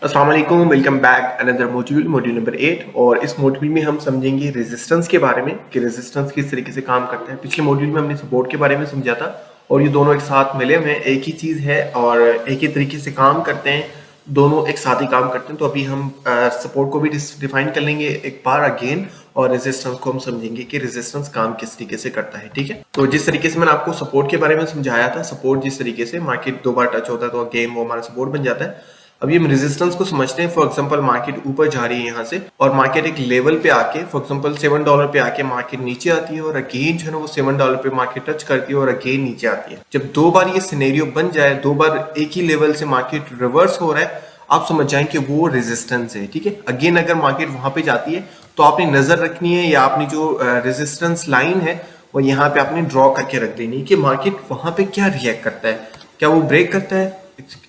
अस्सलाम वालेकुम, welcome back another module number 8। और इस मॉड्यूल में हम समझेंगे रेजिस्टेंस के बारे में कि रेजिस्टेंस किस तरीके से काम करता है। पिछले मॉड्यूल में हमने सपोर्ट के बारे में समझा था और ये दोनों एक साथ मिले हुए हैं, एक ही चीज़ है और एक ही तरीके से काम करते हैं, दोनों एक साथ ही काम करते हैं। तो अभी हम सपोर्ट को भी डिफाइन कर लेंगे एक बार अगेन, और रेजिस्टेंस को हम समझेंगे कि रेजिस्टेंस काम किस तरीके से करता है। ठीक है, तो जिस तरीके से मैंने आपको सपोर्ट के बारे में समझाया था, सपोर्ट जिस तरीके से मार्केट दो बार टच होता है तो अगेन वो हमारा सपोर्ट बन जाता है। अभी हम रेजिस्टेंस को समझते हैं। फॉर एग्जांपल मार्केट ऊपर जा रही है यहाँ से और मार्केट एक लेवल पे आके फॉर एग्जांपल $7 पे आके मार्केट नीचे आती है और अगेन जो है ना वो $7 पे मार्केट टच करती है और अगेन नीचे आती है। जब दो बार ये सिनेरियो बन जाए, दो बार एक ही लेवल से मार्केट रिवर्स हो रहा है, आप समझ जाएं कि वो रेजिस्टेंस है। ठीक है, अगेन अगर मार्केट वहां पे जाती है तो आपने नजर रखनी है या आपनी जो रेजिस्टेंस लाइन है वो यहाँ पे आपने ड्रॉ करके रख देनी है कि मार्केट वहां पे क्या रिएक्ट करता है, क्या वो ब्रेक करता है।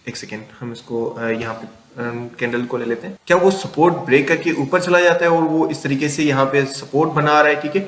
एक सेकेंड, हम इसको यहाँ पे कैंडल को ले लेते हैं। क्या वो सपोर्ट ब्रेक करके ऊपर चला जाता है और वो इस तरीके से यहाँ पे सपोर्ट बना रहा है। ठीक है,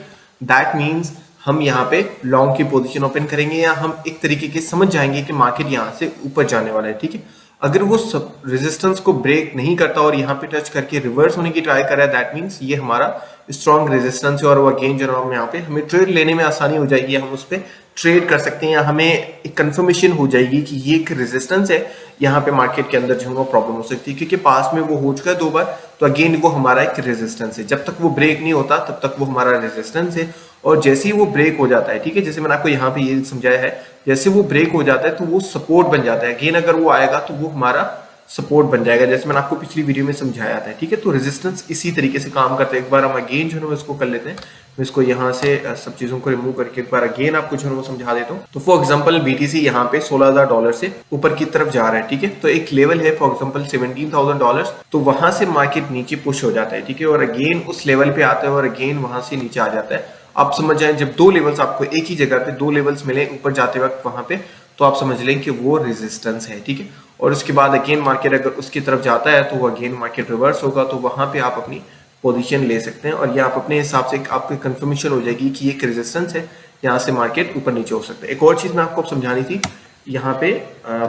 दैट मीन्स हम यहाँ पे लॉन्ग की पोजीशन ओपन करेंगे या हम एक तरीके के समझ जाएंगे कि मार्केट यहाँ से ऊपर जाने वाला है। ठीक है, अगर वो रेजिस्टेंस को ब्रेक नहीं करता और यहाँ पे टच करके रिवर्स होने की ट्राई कर रहा है, दैट मीन्स ये हमारा स्ट्रॉन्ग रेजिस्टेंस है और वो अगेन जो है यहाँ पे हमें ट्रेड लेने में आसानी हो जाएगी, हम उस पर ट्रेड कर सकते हैं या हमें एक कंफर्मेशन हो जाएगी कि ये एक रेजिस्टेंस है। यहाँ पे मार्केट के अंदर जो है वो प्रॉब्लम हो सकती है क्योंकि पास में वो हो चुका है दो बार, तो अगेन वो हमारा एक रेजिस्टेंस है। जब तक वो ब्रेक नहीं होता तब तक वो हमारा रेजिस्टेंस है और जैसे ही वो ब्रेक हो जाता है, ठीक है, जैसे मैंने आपको यहाँ पे ये समझाया है, जैसे वो ब्रेक हो जाता है तो वो सपोर्ट बन जाता है। अगेन अगर वो आएगा तो वो हमारा सपोर्ट बन जाएगा, जैसे मैंने आपको पिछली वीडियो में समझाया था। ठीक है, तो रेजिस्टेंस इसी तरीके से काम करता है। एक बार हम अगेन जो है वो इसको कर लेते हैं, मैं इसको यहाँ से सब चीजों को रिमूव करके एक बार अगेन आपको जो है वो समझा देता हूँ। तो फॉर एग्जांपल बीटीसी यहाँ पे $16,000 से ऊपर की तरफ जा रहा है। ठीक है, तो एक लेवल है फॉर एग्जांपल $17,000, तो वहां से मार्केट नीचे पुश हो जाता है। ठीक है, और अगेन उस लेवल पे आता है और अगेन वहां से नीचे आ जाता है। आप समझ जाए जब दो लेवल्स आपको एक ही जगह पे दो लेवल्स मिले ऊपर जाते वक्त वहां पे, तो आप समझ लें कि वो रेजिस्टेंस है। ठीक है, और उसके बाद अगेन मार्केट अगर उसकी तरफ जाता है तो वो अगेन मार्केट रिवर्स होगा, तो वहां पे आप अपनी पोजीशन ले सकते हैं और ये आप अपने हिसाब से आपकी कंफर्मेशन हो जाएगी कि ये एक रेजिस्टेंस है, यहाँ से मार्केट ऊपर नीचे हो सकता है। एक और चीज मैं आपको समझानी थी यहाँ पे,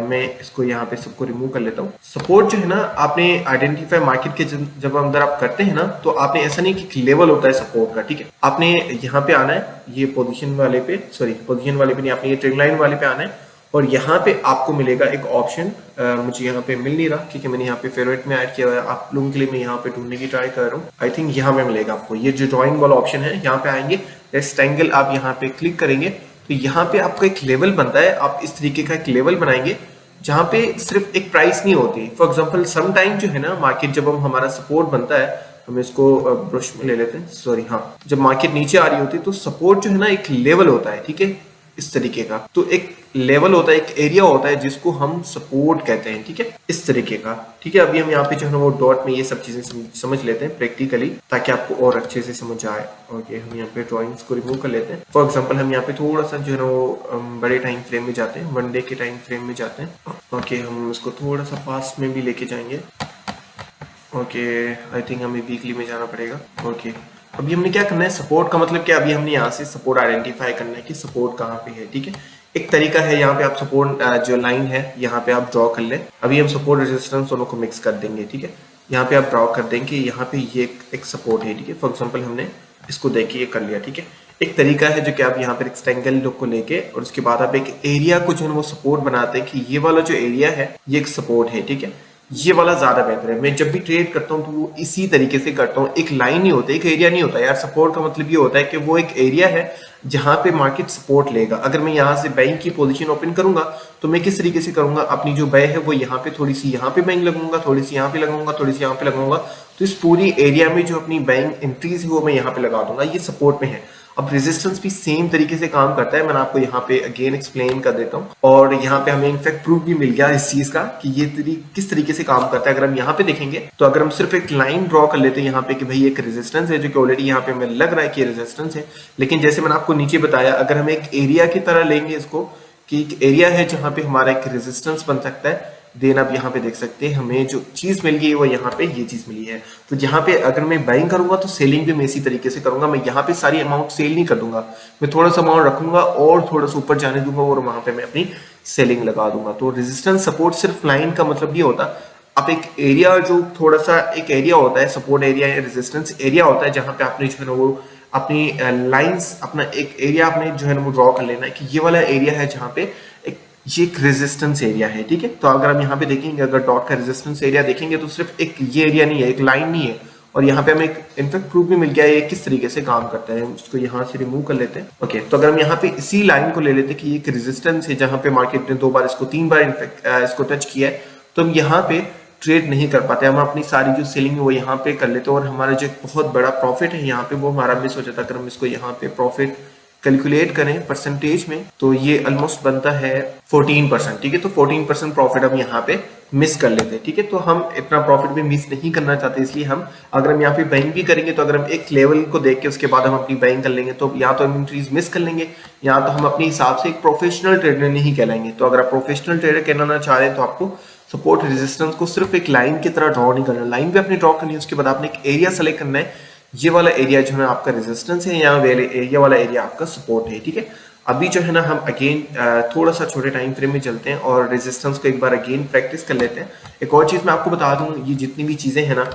मैं इसको यहाँ पे सबको रिमूव कर लेता हूँ। सपोर्ट जो है ना, आपने आइडेंटिफाई मार्केट के जब अंदर आप करते हैं ना, तो आपने ऐसा नहीं कि लेवल होता है सपोर्ट का। ठीक है, आपने यहाँ पे आना है, ये पोजीशन वाले पे, सॉरी पोजीशन वाले पे नहीं, आपने ये ट्रेड लाइन वाले पे आना है और यहाँ पे आपको मिलेगा एक ऑप्शन, मुझे यहाँ पे मिल नहीं रहा क्योंकि मैंने यहाँ पे फेवरेट में ऐड किया हुआ है। आप लोगों के लिए मैं यहाँ पे ढूंढने की ट्राई कर रहा हूँ। आई थिंक यहाँ पे मिलेगा आपको, ये जो ड्राइंग वाला ऑप्शन है, यहाँ पे आएंगे, रेक्टेंगल आप यहाँ पे क्लिक करेंगे तो यहाँ पे आपका एक लेवल बनता है। आप इस तरीके का एक लेवल बनाएंगे जहाँ पे सिर्फ एक प्राइस नहीं होती। फॉर एग्जाम्पल सम टाइम जो है ना मार्केट जब हम हमारा सपोर्ट बनता है, हम इसको ब्रश में ले लेते हैं, सॉरी हाँ, जब मार्केट नीचे आ रही होती है तो सपोर्ट जो है ना एक लेवल होता है। ठीक है, इस तरीके का, तो एक लेवल होता है, एक एरिया होता है जिसको हम सपोर्ट कहते हैं। ठीक है, इस तरीके का। ठीक है, अभी हम यहाँ पे जो है वो डॉट में ये सब चीजें समझ लेते हैं प्रैक्टिकली ताकि आपको और अच्छे से समझ आए। ओके, हम यहाँ पे ड्राइंग्स को रिमूव कर लेते हैं। फॉर एग्जांपल हम यहाँ पे थोड़ा सा जो है वो बड़े टाइम फ्रेम में जाते हैं, 1 डे के टाइम फ्रेम में जाते हैं। ओके, हम इसको थोड़ा सा पास में भी लेके जाएंगे। ओके, आई थिंक हमें वीकली में जाना पड़ेगा। ओके, अभी हमने क्या करना है, सपोर्ट का मतलब क्या, अभी हमने यहाँ से सपोर्ट आइडेंटिफाई करना है कि सपोर्ट कहाँ पे है। ठीक है, एक तरीका है, यहाँ पे आप सपोर्ट जो लाइन है यहाँ पे आप ड्रॉ कर लें। अभी हम सपोर्ट रेजिस्टेंस दोनों को मिक्स कर देंगे। ठीक है, यहाँ पे आप ड्रॉ कर देंगे, यहाँ पे ये एक सपोर्ट है। ठीक है, फॉर एग्जाम्पल हमने इसको देखिए कर लिया। ठीक है, एक तरीका है जो कि आप यहाँ पे रेक्टेंगल लुक को लेके और उसके बाद आप एक एरिया को जो है वो सपोर्ट बनाते हैं कि ये वाला जो एरिया है ये एक सपोर्ट है। ठीक है, ये वाला ज्यादा बेहतर है। मैं जब भी ट्रेड करता हूँ तो वो इसी तरीके से करता हूँ, एक लाइन नहीं होता, एक एरिया नहीं होता यार। सपोर्ट का मतलब ये होता है कि वो एक एरिया है जहां पे मार्केट सपोर्ट लेगा। अगर मैं यहाँ से बाइंग की पोजीशन ओपन करूंगा तो मैं किस तरीके से करूंगा, अपनी जो बाय है वो यहाँ पे थोड़ी सी यहाँ पे बाइंग लगाऊंगा, थोड़ी सी यहाँ पे लगाऊंगा, थोड़ी सी यहाँ पे लगाऊंगा, तो इस पूरी एरिया में जो अपनी बाइंग एंट्रीज है वो मैं यहाँ पे लगा दूंगा। ये सपोर्ट में है। अब रेजिस्टेंस भी सेम तरीके से काम करता है, मैंने आपको यहाँ पे अगेन एक्सप्लेन कर देता हूँ और यहाँ पे हमें इनफैक्ट प्रूफ भी मिल गया इस चीज का कि ये किस तरीके से काम करता है। अगर हम यहाँ पे देखेंगे तो अगर हम सिर्फ एक लाइन ड्रॉ कर लेते हैं यहाँ पे कि भाई एक रेजिस्टेंस है, जो कि ऑलरेडी यहाँ पे हमें लग रहा है कि रेजिस्टेंस है, लेकिन जैसे मैंने आपको नीचे बताया, अगर हम एक एरिया की तरह लेंगे इसको कि एक एरिया है जहाँ पे हमारा एक रेजिस्टेंस बन सकता है, देन आप यहाँ पे देख सकते हैं हमें जो चीज मिल गई है वो यहाँ पे ये चीज मिली है। तो यहाँ पे अगर मैं बाइंग करूंगा तो सेलिंग भी मैं इसी तरीके से करूंगा। मैं यहाँ पे सारी अमाउंट सेल नहीं कर दूंगा, मैं थोड़ा सा अमाउंट रखूंगा और थोड़ा सा ऊपर जाने दूंगा और वहां पे मैं अपनी सेलिंग लगा दूंगा। तो रेजिस्टेंस सपोर्ट सिर्फ लाइन का मतलब ये होता, आप एक एरिया जो थोड़ा सा एक एरिया होता है, सपोर्ट एरिया या रेजिस्टेंस एरिया होता है, जहां पे आपने जो है ना वो अपनी लाइंस, अपना एक एरिया आपने जो है ना वो ड्रॉ कर लेना है कि ये वाला एरिया है जहां पे एक ये एक रेजिस्टेंस एरिया है, ठीक है। तो अगर हम यहाँ पे देखेंगे, अगर डॉट का रेजिस्टेंस एरिया देखेंगे तो सिर्फ एक ये एरिया नहीं है, एक लाइन नहीं है, और यहाँ पे हमें एक इनफैक्ट प्रूफ भी मिल गया है ये किस तरीके से काम करता है। उसको यहाँ से रिमूव कर लेते हैं। ओके, तो अगर हम यहाँ पे इसी लाइन को ले लेते हैं कि ये एक रेजिस्टेंस है जहां पे मार्केट ने 2 बार इसको 3 बार इनफैक्ट इसको टच किया है, तो हम यहाँ पे ट्रेड नहीं कर पाते, हम अपनी सारी जो सेलिंग है वो यहाँ पे कर लेते हैं, और हमारा जो एक बहुत बड़ा प्रॉफिट है यहाँ पे वो हमारा मिस हो जाता है। अगर हम इसको यहाँ पे प्रॉफिट कैलकुलेट करें परसेंटेज में तो ये ऑलमोस्ट बनता है 14%, ठीक है। तो 14% प्रॉफिट हम यहाँ पे मिस कर लेते हैं, ठीक है। तो हम इतना प्रॉफिट भी मिस नहीं करना चाहते, इसलिए हम अगर हम यहाँ पे बाइंग भी करेंगे तो अगर हम एक लेवल को देख के उसके बाद हम अपनी बाइंग कर लेंगे तो या तो हम एंट्रीज मिस कर लेंगे, या तो हम अपने हिसाब से एक प्रोफेशनल ट्रेडर नहीं कहलाएंगे। तो अगर आप प्रोफेशनल ट्रेडर कहलाना चाह रहे हैं तो आपको सपोर्ट रेजिस्टेंस को सिर्फ एक लाइन की तरह ड्रॉ नहीं करना, लाइन पे अपनी ड्रॉ करनी है, उसके बाद आपने एक एरिया सेलेक्ट करना है, ये वाला एरिया जो है आपका रेजिस्टेंस है, यहाँ ये वाला एरिया आपका सपोर्ट है, ठीक है। अभी जो है ना हम अगेन थोड़ा सा छोटे टाइम फ्रेम में चलते हैं और रेजिस्टेंस को एक बार अगेन प्रैक्टिस कर लेते हैं। एक और चीज मैं आपको बता दूं, ये जितनी भी चीजें हैं ना,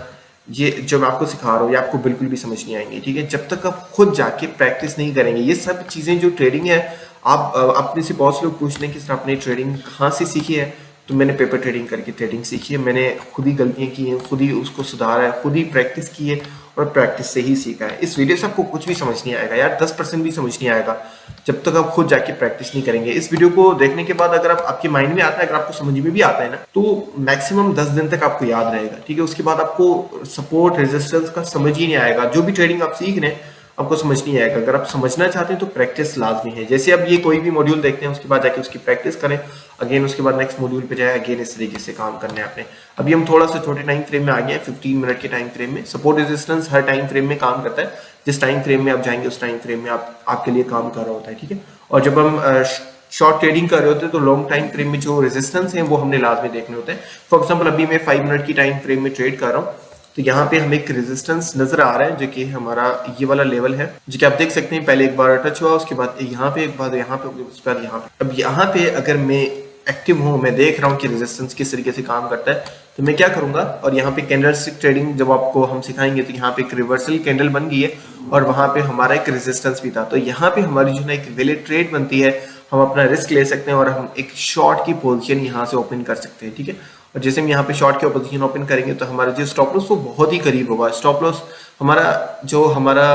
ये जो मैं आपको सिखा रहा हूँ ये आपको बिल्कुल भी समझ नहीं आएंगी, ठीक है, जब तक आप खुद जाके प्रैक्टिस नहीं करेंगे। ये सब चीजें जो ट्रेडिंग है, आप अपने से बहुत से लोग पूछते हैं कि सर आपने ट्रेडिंग कहाँ से सीखी है, तो मैंने पेपर ट्रेडिंग करके ट्रेडिंग सीखी है, मैंने खुद ही गलतियां की हैं, खुद ही उसको सुधारा है, खुद ही प्रैक्टिस की है और प्रैक्टिस से ही सीखा है। इस वीडियो से आपको कुछ भी समझ नहीं आएगा यार, 10% भी समझ नहीं आएगा जब तक आप खुद जाके प्रैक्टिस नहीं करेंगे। इस वीडियो को देखने के बाद अगर आपके माइंड में आता है, अगर आपको समझ में भी आता है ना, तो मैक्सिमम 10 दिन तक आपको याद रहेगा, ठीक है। उसके बाद आपको सपोर्ट रेजिस्टेंस का समझ ही नहीं आएगा, जो भी ट्रेडिंग आप सीख रहे हैं आपको समझ नहीं आएगा। अगर आप समझना चाहते हैं तो प्रैक्टिस लाजमी है। जैसे अब ये कोई भी मॉड्यूल देखते हैं उसके बाद जाके उसकी प्रैक्टिस करें, अगेन उसके बाद नेक्स्ट मॉड्यूल पे जाए, अगेन इस तरीके से काम करने आपने। अभी हम थोड़ा सा छोटे टाइम फ्रेम में आ गए हैं, 15 मिनट के टाइम फ्रेम में। सपोर्ट रेजिस्टेंस हर टाइम फ्रेम में काम करता है, जिस टाइम फ्रेम में आप जाएंगे उस टाइम फ्रेम में आपके लिए काम कर रहा होता है, ठीक है। और जब हम शॉर्ट ट्रेडिंग कर रहे होते हैं तो लॉन्ग टाइम फ्रेम में जो रेजिस्टेंस है वो हमने लाजमी देखने होते हैं। फॉर एग्जाम्पल अभी मैं 5 मिनट की टाइम फ्रेम में ट्रेड कर रहा हूँ, तो यहाँ पे हमें एक रेजिस्टेंस नजर आ रहा है जो कि हमारा ये वाला लेवल है, जो कि आप देख सकते हैं पहले एक बार टच हुआ, उसके बाद यहाँ पे, एक बार यहाँ पे, उसके बाद यहाँ पे। अब यहाँ पे अगर मैं एक्टिव हूँ, मैं देख रहा हूँ कि रेजिस्टेंस किस तरीके से काम करता है, तो मैं क्या करूंगा, और यहाँ पे कैंडलस्टिक ट्रेडिंग जब आपको हम सिखाएंगे तो यहाँ पे एक रिवर्सल कैंडल बन गई है और वहां पे हमारा एक रेजिस्टेंस भी था, तो यहाँ पे हमारी जो है एक वैलिड ट्रेड बनती है, हम अपना रिस्क ले सकते हैं और हम एक शॉर्ट की पोजीशन यहाँ से ओपन कर सकते हैं, ठीक है। और जैसे हम यहाँ पे शॉर्ट की पोजीशन ओपन करेंगे तो हमारा जो स्टॉप लॉस वो बहुत ही करीब होगा। स्टॉप लॉस हमारा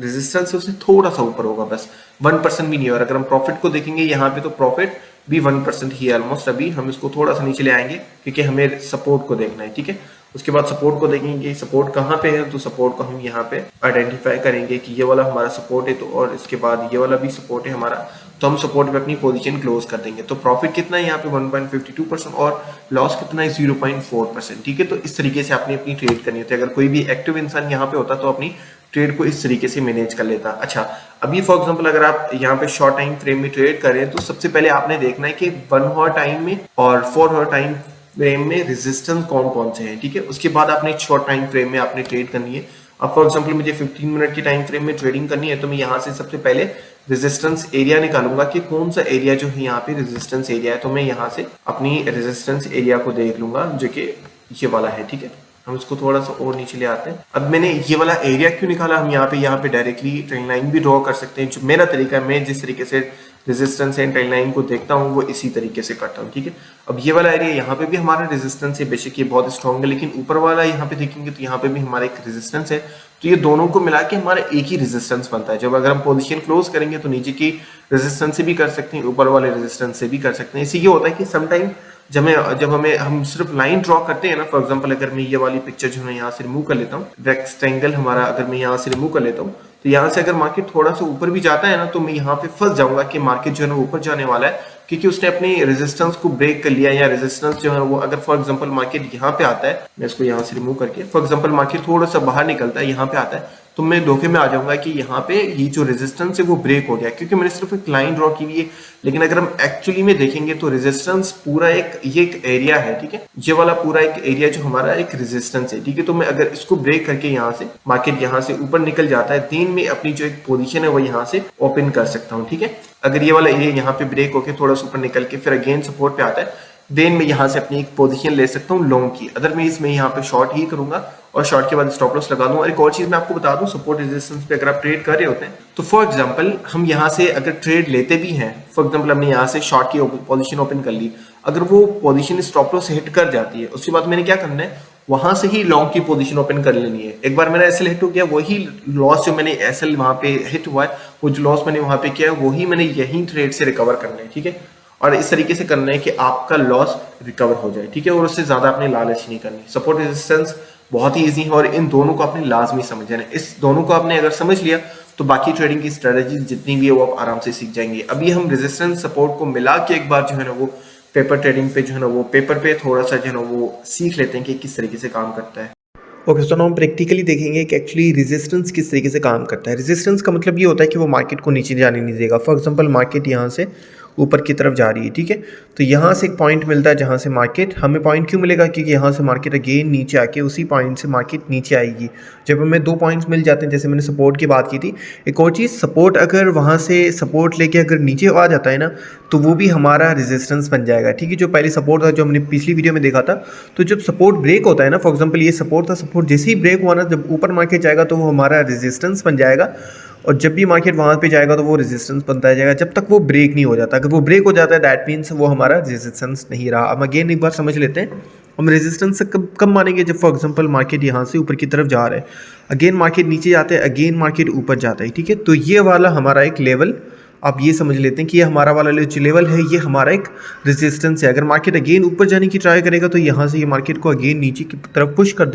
रेजिस्टेंस है उससे थोड़ा सा ऊपर होगा, बस 1% भी नहीं। और अगर हम प्रॉफिट को देखेंगे यहाँ पे तो प्रॉफिट भी 1% ही है ऑलमोस्ट। अभी हम इसको थोड़ा सा नीचे ले आएंगे क्योंकि हमें सपोर्ट को देखना है, ठीक है। उसके बाद सपोर्ट को देखेंगे, सपोर्ट कहाँ पे है, तो सपोर्ट को हम यहाँ पे आइडेंटिफाई करेंगे कि ये वाला हमारा सपोर्ट है, तो और इसके बाद ये वाला भी सपोर्ट है हमारा, तो हम सपोर्ट पे अपनी पोजीशन क्लोज कर देंगे। तो प्रॉफिट कितना है यहाँ पे 1.52% और लॉस कितना है 0.4%, ठीक है। तो इस तरीके से आपने अपनी ट्रेड करनी होती है। अगर कोई भी एक्टिव इंसान यहाँ पे होता तो अपनी ट्रेड को इस तरीके से मैनेज कर लेता। अच्छा, अभी फॉर एग्जांपल अगर आप यहाँ पे शॉर्ट टाइम फ्रेम में ट्रेड कर रहे हैं तो सबसे पहले आपने देखना है कि 1 आवर टाइम में और 4 आवर टाइम फ्रेम में रेजिस्टेंस कौन कौन से हैं, ठीक है। उसके बाद आपने शॉर्ट टाइम फ्रेम में आपने ट्रेड करनी है। अब फॉर एग्जांपल मुझे 15 मिनट की टाइम फ्रेम में ट्रेडिंग करनी है, तो मैं यहाँ से सबसे पहले रेजिस्टेंस एरिया निकालूंगा कि कौन सा एरिया जो है यहाँ पे रेजिस्टेंस एरिया है, तो मैं यहाँ से अपनी रेजिस्टेंस एरिया को देख लूंगा जो कि ये वाला है, ठीक है। हम इसको थोड़ा सा और नीचे ले आते हैं। अब मैंने ये वाला एरिया क्यों निकाला, हम यहाँ पे डायरेक्टली ट्रेंड लाइन भी ड्रॉ कर सकते हैं। जो मेरा तरीका है, मैं जिस तरीके से रेजिस्टेंस एंड ट्रेंड लाइन को देखता हूँ वो इसी तरीके से करता हूँ, ठीक है। अब ये वाला एरिया यहाँ पे भी हमारा रेजिस्टेंस है, बेशक ये बहुत स्ट्रॉन्ग है, लेकिन ऊपर वाला यहाँ पे देखेंगे तो यहाँ पे भी हमारा एक रेजिस्टेंस है, तो ये दोनों को मिला के हमारा एक ही रेजिस्टेंस बनता है। जब अगर हम पोजीशन क्लोज करेंगे तो नीचे की रेजिस्टेंस से भी कर सकते हैं, ऊपर वाले रेजिस्टेंस से भी कर सकते हैं। इसी ये होता है कि समटाइम जब हम सिर्फ लाइन ड्रॉ करते हैं ना, फॉर एग्जांपल अगर मैं ये वाली पिक्चर जो है यहाँ से रिमूव कर लेता हूँ, रेक्टेंगल हमारा अगर मैं यहाँ से रिमूव कर लेता हूँ, तो यहाँ से अगर मार्केट थोड़ा सा ऊपर भी जाता है ना, तो मैं यहाँ पे फंस जाऊंगा कि मार्केट जो है ना ऊपर जाने वाला है, क्योंकि उसने अपनी रेजिस्टेंस को ब्रेक कर लिया, या रेजिस्टेंस जो है वो अगर फॉर एग्जांपल मार्केट यहाँ पे आता है, मैं इसको यहाँ से रिमूव करके फॉर एग्जांपल मार्केट थोड़ा सा बाहर निकलता है, यहाँ पे आता है, तो मैं धोखे में आ जाऊंगा कि यहाँ पे ये जो रेजिस्टेंस है वो ब्रेक हो गया, क्योंकि मैंने सिर्फ एक लाइन ड्रॉ की हुई है। लेकिन अगर हम एक्चुअली में देखेंगे तो रेजिस्टेंस पूरा ये एक एरिया है, ठीक है। ये वाला पूरा एक एरिया जो हमारा एक रेजिस्टेंस है, ठीक है। तो मैं अगर इसको ब्रेक करके यहाँ से मार्केट यहाँ से ऊपर निकल जाता है, दिन में अपनी जो एक पोजीशन है वो यहाँ से ओपन कर सकता हूँ, ठीक है। अगर ये वाला एरिया यहाँ पे ब्रेक होके थोड़ा सा ऊपर निकल के फिर अगेन सपोर्ट पे आता है, देन मैं यहाँ से अपनी एक पोजीशन ले सकता हूँ लॉन्ग की, अदरवाइज मैं यहाँ पे शॉर्ट ही करूंगा और शॉर्ट के बाद स्टॉप लॉस लगा दूं। और एक और चीज मैं आपको बता दूं, सपोर्ट रेजिस्टेंस पे अगर आप ट्रेड कर रहे होते हैं तो फॉर एग्जांपल हम यहाँ से अगर ट्रेड लेते भी हैं, फॉर एग्जांपल हमने यहाँ से शॉर्ट की पोजीशन ओपन कर ली, अगर वो पोजीशन स्टॉप लॉस हिट कर जाती है उसके बाद मैंने क्या करना है, वहां से ही लॉन्ग की पोजीशन ओपन कर लेनी है। एक बार मेरा एसएल हिट हो गया, वही लॉस जो मैंने एसएल वहां पे हिट हुआ है, वो जो लॉस मैंने वहां पे किया है वही मैंने यही ट्रेड से रिकवर करना है, ठीक है। और इस तरीके से करना है कि आपका लॉस रिकवर हो जाए, ठीक है। और उससे ज्यादा आपने लालच नहीं करनी। सपोर्ट रेजिस्टेंस बहुत ही ईजी है और इन दोनों को आपने लाजमी समझना है। इस दोनों को आपने अगर समझ लिया तो बाकी ट्रेडिंग की स्ट्रेटजी जितनी भी है वो आप आराम से सीख जाएंगे। अभी हम रेजिस्टेंस सपोर्ट को मिला के एक बार जो है ना वो पेपर ट्रेडिंग पे जो है ना वो पेपर पे थोड़ा सा जो है ना वो सीख लेते हैं कि किस तरीके से काम करता है। ओके, सो हम प्रैक्टिकली देखेंगे कि एक्चुअली रेजिस्टेंस किस तरीके से काम करता है। रेजिस्टेंस का मतलब ये होता है कि वो मार्केट को नीचे जाने नहीं देगा। फॉर एग्जांपल मार्केट यहाँ से ऊपर की तरफ जा रही है, ठीक है, तो यहाँ से एक पॉइंट मिलता है जहाँ से मार्केट, हमें पॉइंट क्यों मिलेगा, क्योंकि यहाँ से मार्केट अगेन नीचे आके उसी पॉइंट से मार्केट नीचे आएगी। जब हमें 2 पॉइंट्स मिल जाते हैं, जैसे मैंने सपोर्ट की बात की थी, एक और चीज़, सपोर्ट अगर वहाँ से सपोर्ट लेके अगर नीचे आ जाता है ना तो वो भी हमारा रेजिस्टेंस बन जाएगा, ठीक है। जो पहले सपोर्ट था जो हमने पिछली वीडियो में देखा था, तो जब सपोर्ट ब्रेक होता है ना, फॉर एग्जाम्पल ये सपोर्ट था, सपोर्ट जैसे ही ब्रेक हुआ ना, जब ऊपर मार्केट जाएगा तो वो हमारा रेजिस्टेंस बन जाएगा, और जब भी मार्केट वहाँ पे जाएगा तो वो रेजिस्टेंस बनता जाएगा जब तक वो ब्रेक नहीं हो जाता। अगर वो ब्रेक हो जाता है दैट मीन्स वो हमारा रेजिस्टेंस नहीं रहा। अब अगेन एक बार समझ लेते हैं, हम रेजिस्टेंस से कब मानेंगे, जब फॉर एग्जांपल मार्केट यहाँ से ऊपर की तरफ जा रहा है, अगेन मार्केट नीचे जाता है, अगेन मार्केट ऊपर जाता है, ठीक है। तो ये वाला हमारा एक लेवल, आप ये समझ लेते हैं कि ये हमारा वाला जो लेवल है ये हमारा एक रेजिस्टेंस है। अगर मार्केट अगेन ऊपर जाने की ट्राई करेगा तो यहाँ से ये मार्केट को अगेन नीचे की तरफ पुश कर देगा।